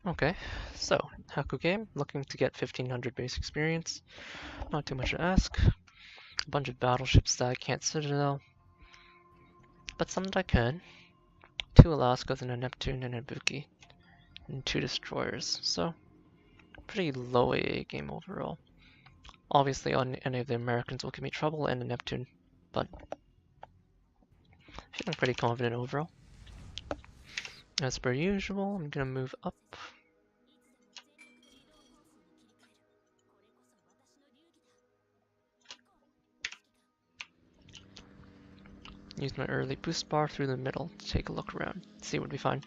Okay, so Haku game, looking to get 1500 base experience. Not too much to ask. A bunch of battleships that I can't citadel, but some that I can. 2 Alaskas and a Neptune and a Buki, and 2 destroyers. So pretty low AA game overall. Obviously, on any of the Americans will give me trouble, and a Neptune, but feeling pretty confident overall. As per usual, I'm gonna move up. Use my early boost bar through the middle to take a look around, see what we find.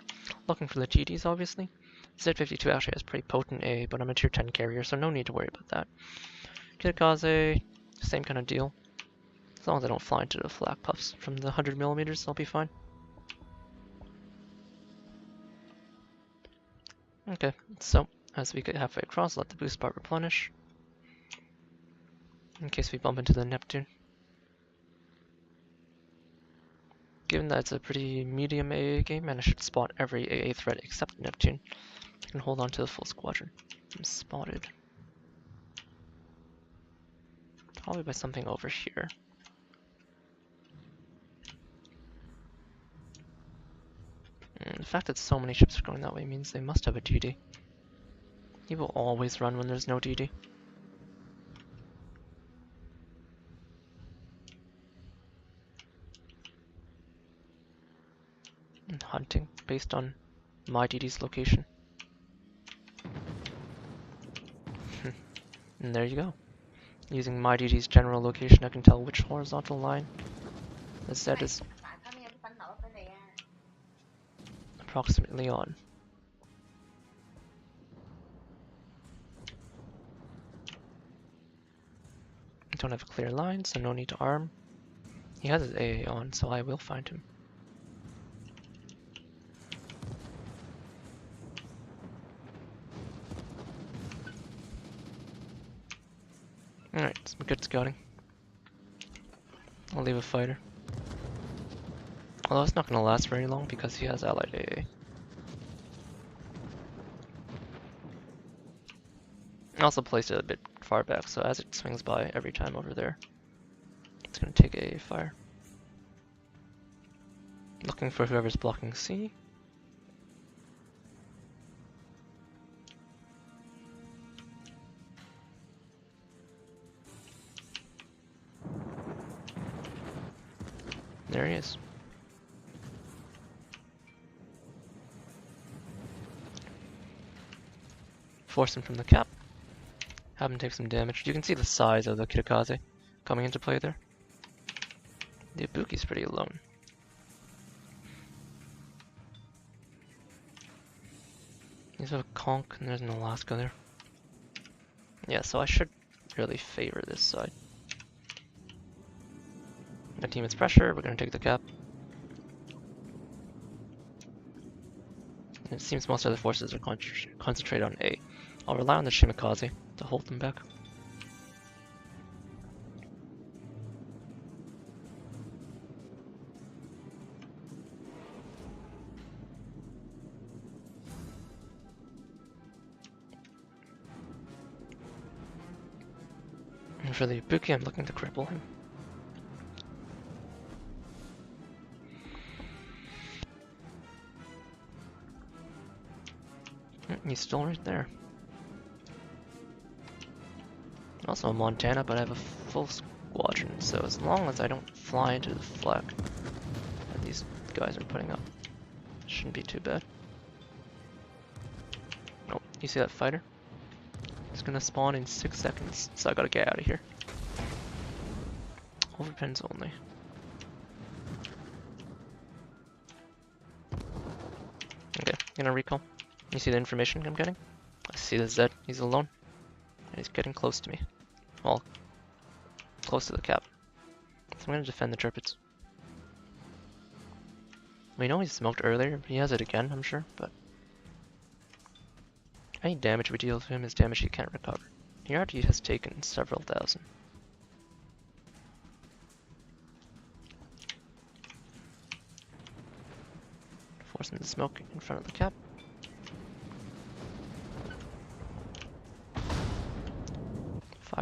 Looking for the GDs, obviously. Z52 actually has pretty potent A, but I'm a tier 10 carrier, so no need to worry about that. Kitakaze, same kind of deal. As long as I don't fly into the flak puffs from the 100mm, I'll be fine. Okay, so as we get halfway across, let the boost bar replenish. In case we bump into the Neptune. Given that it's a pretty medium AA game, and I should spot every AA threat except Neptune, I can hold on to the full squadron. I'm spotted. Probably by something over here. And the fact that so many ships are going that way means they must have a DD. He will always run when there's no DD. And hunting based on my DD's location. And there you go. Using my DD's general location, I can tell which horizontal line the Z is approximately on. I don't have a clear line, so no need to arm. He has his AA on, so I will find him. Alright, some good scouting. I'll leave a fighter. Although it's not going to last very long because he has allied AA. I also placed it a bit far back, so as it swings by every time over there, it's going to take AA fire. Looking for whoever's blocking C. There he is. Force him from the cap. Have him take some damage. You can see the size of the Kitakaze coming into play there. The Ibuki's pretty alone. He's a conch and there's an Alaska there. Yeah, so I should really favor this side. My team is pressure, we're gonna take the cap. And it seems most other forces are concentrated on A. I'll rely on the Shimikaze to hold them back. And for the Ibuki, I'm looking to cripple him. He's still right there. Also in Montana, but I have a full squadron, so as long as I don't fly into the flak that these guys are putting up, shouldn't be too bad. Oh, you see that fighter? It's gonna spawn in 6 seconds, so I gotta get out of here. Overpins only. Okay, gonna recall. You see the information I'm getting? I see the Z, he's alone. And he's getting close to me. Well, close to the cap. So I'm gonna defend the Turpits. We know he's smoked earlier, he has it again, I'm sure, but any damage we deal to him is damage he can't recover. He already has taken several thousand. Forcing the smoke in front of the cap.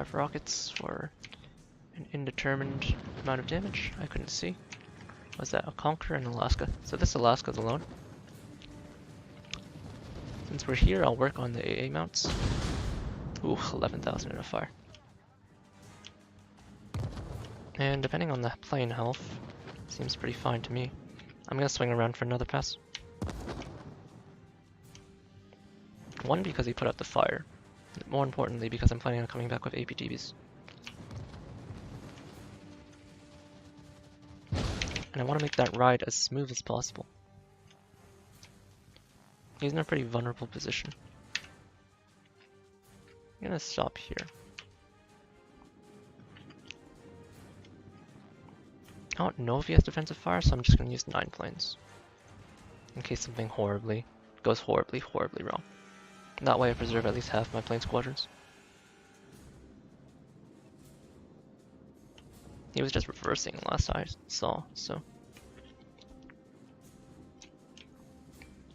5 rockets for an indeterminate amount of damage. I couldn't see. Was that a Conqueror in Alaska? So this Alaska's alone. Since we're here, I'll work on the AA mounts. Ooh, 11,000 in a fire. And depending on the plane health, seems pretty fine to me. I'm gonna swing around for another pass. One, because he put out the fire. More importantly, because I'm planning on coming back with AP DBs. And I want to make that ride as smooth as possible. He's in a pretty vulnerable position. I'm gonna stop here. I don't know if he has defensive fire, so I'm just gonna use 9 planes. In case something goes horribly wrong. That way I preserve at least half my plane squadrons. He was just reversing last I saw, so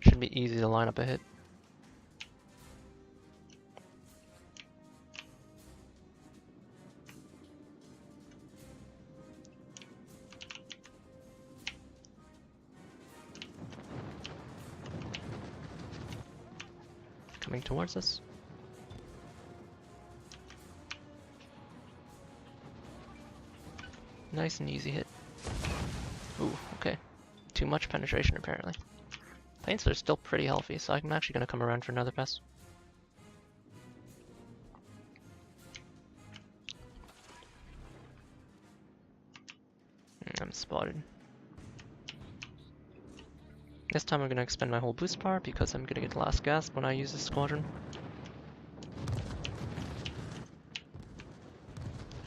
should be easy to line up a hit. Coming towards us. Nice and easy hit. Ooh, okay. Too much penetration apparently. Planes are still pretty healthy, so I'm actually gonna come around for another pass. I'm spotted. This time I'm gonna expend my whole boost power because I'm gonna get the last gasp when I use this squadron.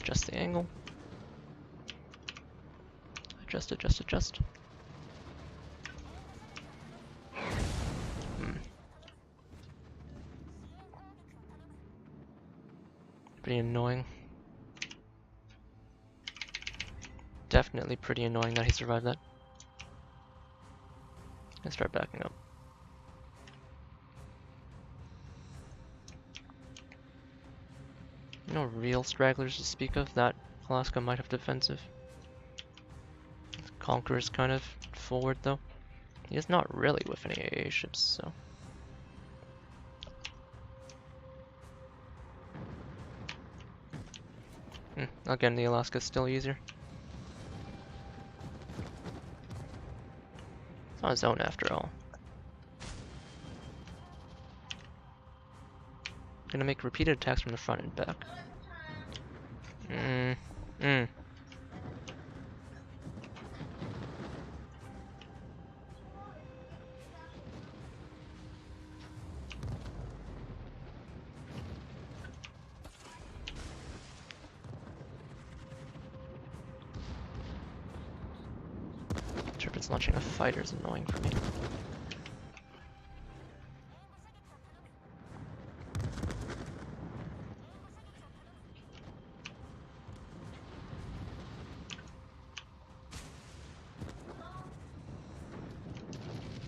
Adjust the angle. Adjust. Pretty annoying. Definitely pretty annoying that he survived that. And start backing up. No real stragglers to speak of. That Alaska might have defensive. Conqueror's kind of forward though. He is not really with any AA ships, so. Again, the Alaska's still easier. It's not a zone after all. Gonna make repeated attacks from the front and back. Turret's launching a fighter is annoying for me.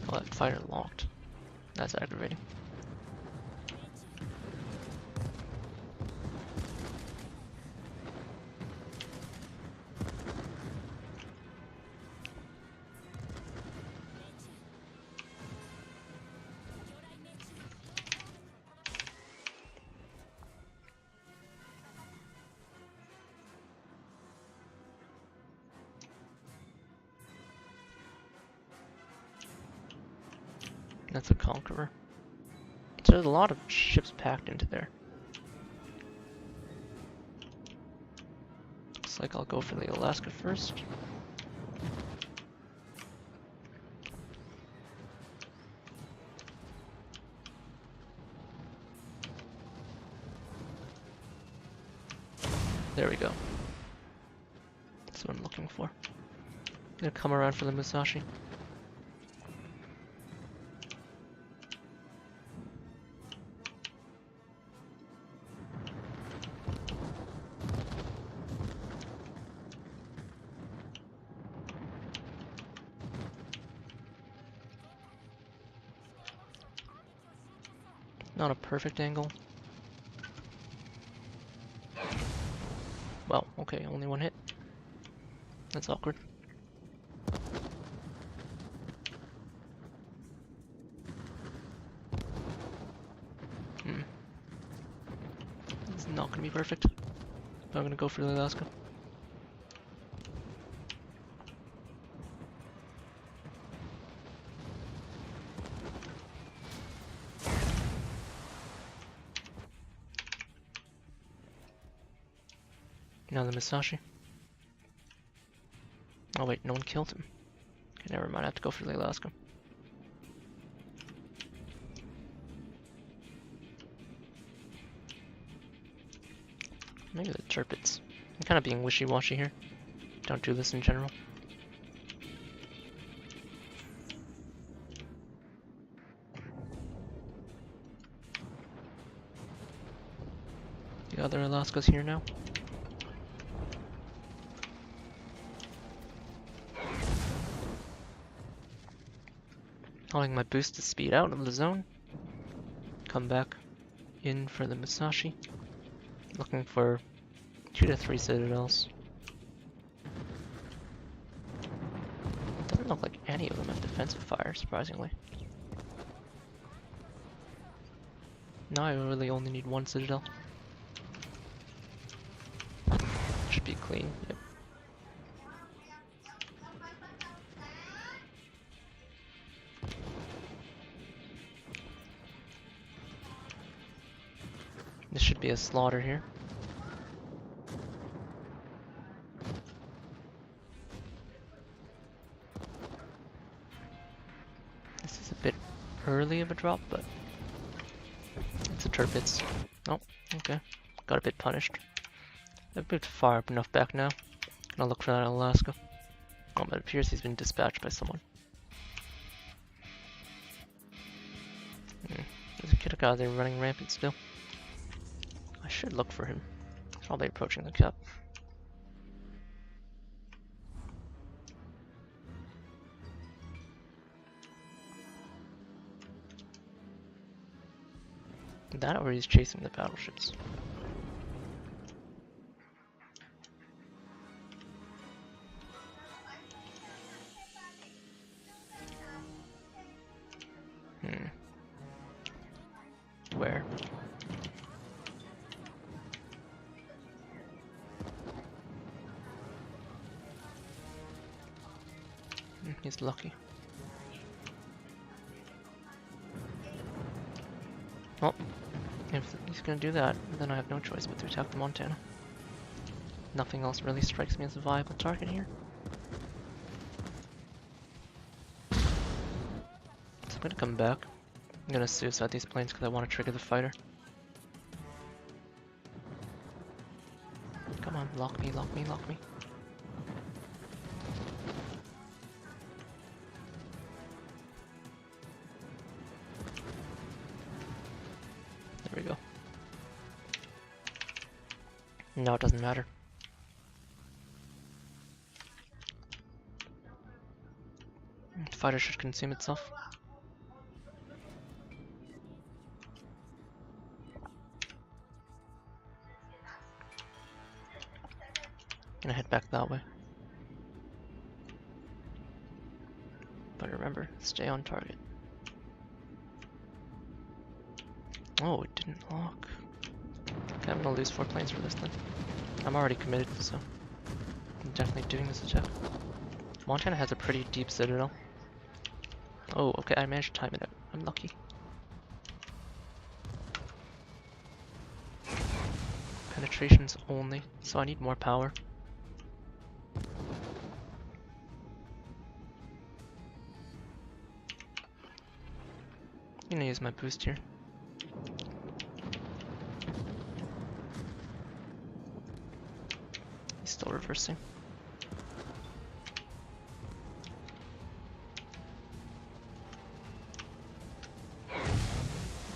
Oh, that fighter locked. That's aggravating. That's a Conqueror. So there's a lot of ships packed into there. Looks like I'll go for the Alaska first. There we go. That's what I'm looking for. I'm gonna come around for the Musashi. Not a perfect angle. Well, okay, only one hit. That's awkward. It's not gonna be perfect. I'm gonna go for the Alaska. Now the Musashi. Oh wait, no one killed him. Okay, never mind, I have to go for the Alaska. Maybe the Turpits. I'm kind of being wishy-washy here. Don't do this in general. The other Alaska's here now. Allowing my boost to speed out of the zone. Come back in for the Musashi. Looking for 2 to 3 citadels. Doesn't look like any of them have defensive fire, surprisingly. Now I really only need 1 citadel. Should be clean, yep. This should be a slaughter here. This is a bit early of a drop, but it's a Turpits. Oh, okay. Got a bit punished. I've moved far enough back now. Gonna look for that in Alaska. Oh, but it appears he's been dispatched by someone. There's a kid out there running rampant still. I should look for him. He's probably approaching the cap. That or he's chasing the battleships. Where? He's lucky. Well, if he's gonna do that, then I have no choice but to attack the Montana. Nothing else really strikes me as a viable target here. So I'm gonna come back. I'm gonna suicide these planes because I want to trigger the fighter. Come on, lock me, lock me, lock me. There we go. No, it doesn't matter. The fighter should consume itself. Gonna head back that way. But remember, stay on target. Oh, it didn't lock. Okay, I'm gonna lose 4 planes for this then. I'm already committed, so I'm definitely doing this attack. Montana has a pretty deep citadel. Oh, okay, I managed to time it out. I'm lucky. Penetrations only, so I need more power. I'm gonna use my boost here. He's still reversing.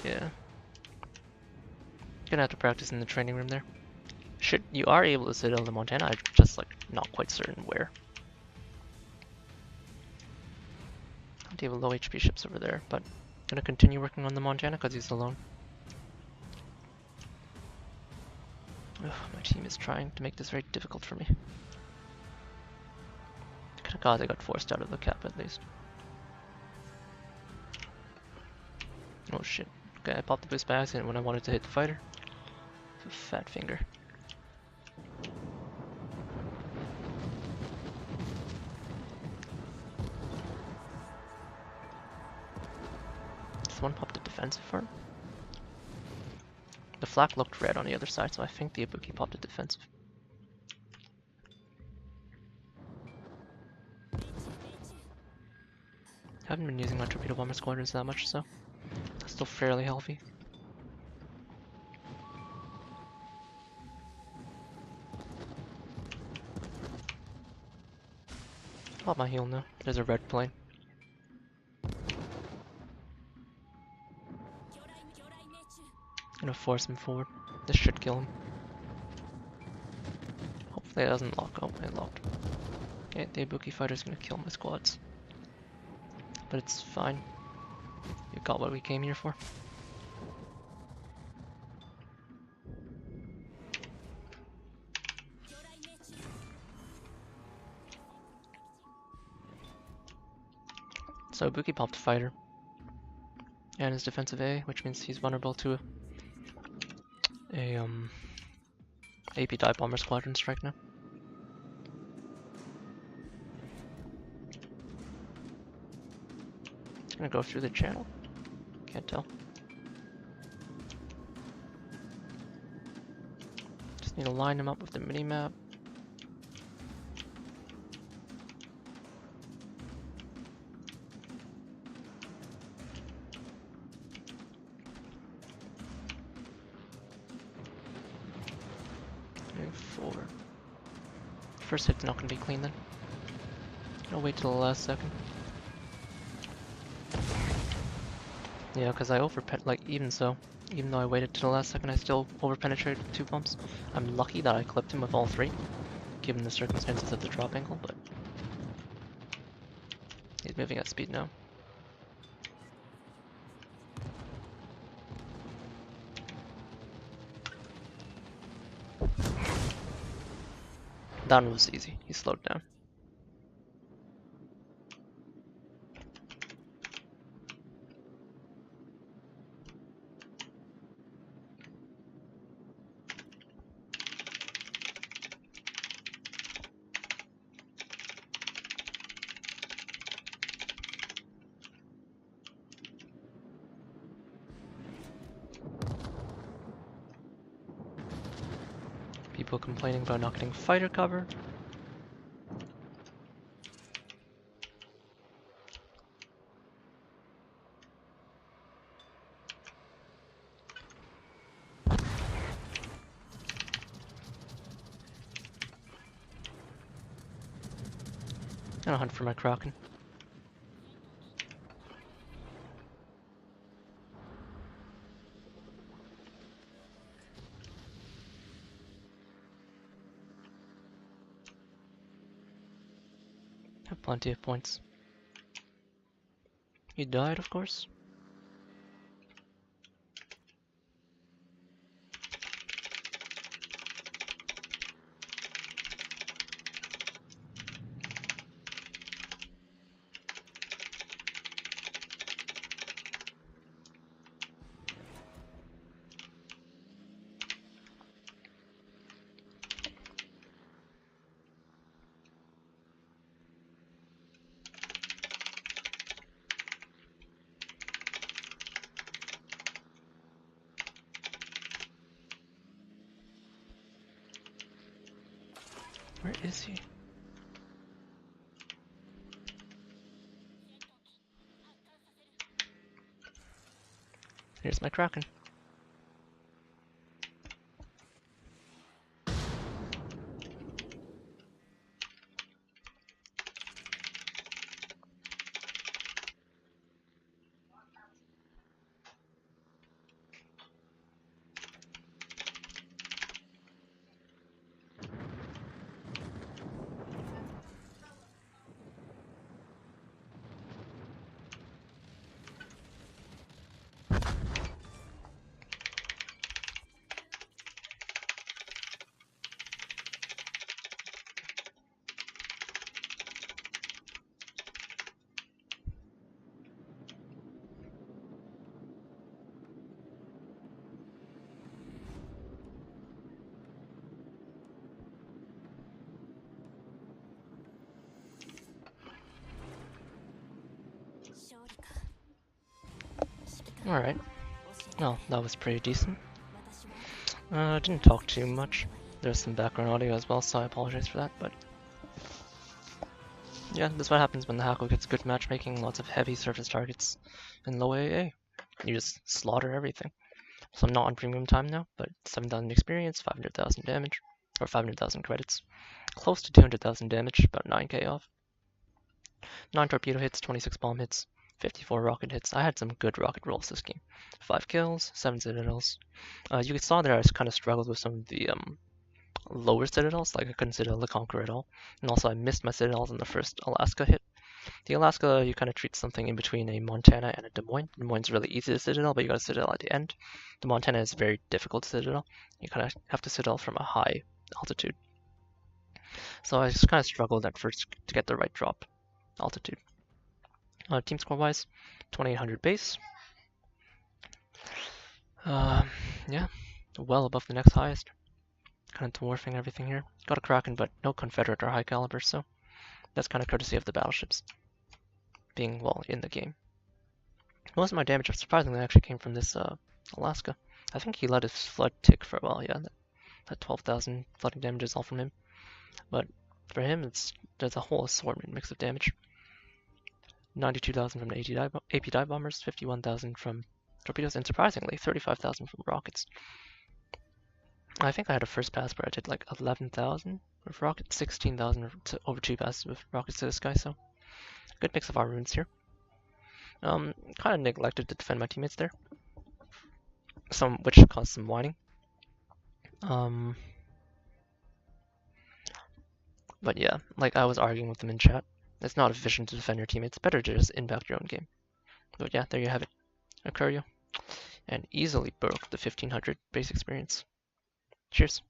Yeah. Gonna have to practice in the training room there. You are able to citadel the Montana, I'm just like not quite certain where. I do have low HP ships over there, but I'm gonna continue working on the Montana because he's alone. Ugh, my team is trying to make this very difficult for me. God, they got forced out of the cap at least. Oh shit. Okay, I popped the boost by accident when I wanted to hit the fighter. Fat finger. Someone popped a defensive for him. The flak looked red on the other side, so I think the Ibuki popped a defensive. Haven't been using my torpedo bomber squadrons that much, so still fairly healthy. Pop my heal now. There's a red plane. Gonna force him forward. This should kill him. Hopefully it doesn't lock. Oh, it locked. Okay, the Ibuki fighter's gonna kill my squads. But it's fine. We got what we came here for. So Ibuki popped a fighter. And his defensive A, which means he's vulnerable to a AP dive bomber squadron strike now. It's gonna go through the channel. Can't tell. Just need to line him up with the mini map. Forward. First hit's not gonna be clean then. I'll wait till the last second. Yeah, because I even though I waited till the last second, I still over-penetrated 2 bumps. I'm lucky that I clipped him with all 3, given the circumstances of the drop angle, but he's moving at speed now. That one was easy. He slowed down. People complaining about not getting fighter cover. I'll hunt for my Kraken. Have plenty of points. He died, of course. Where is he? Here's my Kraken. Alright. Well, that was pretty decent. Didn't talk too much. There's some background audio as well, so I apologize for that, but yeah, that's what happens when the Haku gets good matchmaking, lots of heavy surface targets, and low AA. You just slaughter everything. So I'm not on premium time now, but 7,000 experience, 500,000 damage, or 500,000 credits. Close to 200,000 damage, about 9k off. 9 torpedo hits, 26 bomb hits, 54 rocket hits. I had some good rocket rolls this game. 5 kills, 7 citadels. You saw that I kind of struggled with some of the lower citadels, like I couldn't Citadel the Conqueror at all. And also I missed my citadels on the first Alaska hit. The Alaska, you kind of treat something in between a Montana and a Des Moines. Des Moines is really easy to Citadel, but you got a Citadel at the end. The Montana is very difficult to Citadel. You kind of have to Citadel from a high altitude. So I just kind of struggled at first to get the right drop altitude. Team score wise, 2800 base. Yeah, well above the next highest. Kind of dwarfing everything here. Got a Kraken, but no Confederate or high caliber, so that's kind of courtesy of the battleships being, well, in the game. Most of my damage, surprisingly, actually came from this Alaska. I think he let his flood tick for a while, yeah. That 12,000 flooding damage is all from him. But for him, there's a whole assortment mix of damage. 92,000 from the AP dive bombers, 51,000 from torpedoes, and surprisingly, 35,000 from rockets. I think I had a first pass where I did like 11,000 with rockets, 16,000 over 2 passes with rockets to the sky, so good mix of our runes here. Kind of neglected to defend my teammates there, which caused some whining. But yeah, like I was arguing with them in chat. It's not efficient to defend your teammates. Better to just impact your own game. But yeah, there you have it. Hakuryu. And easily broke the 1500 base experience. Cheers.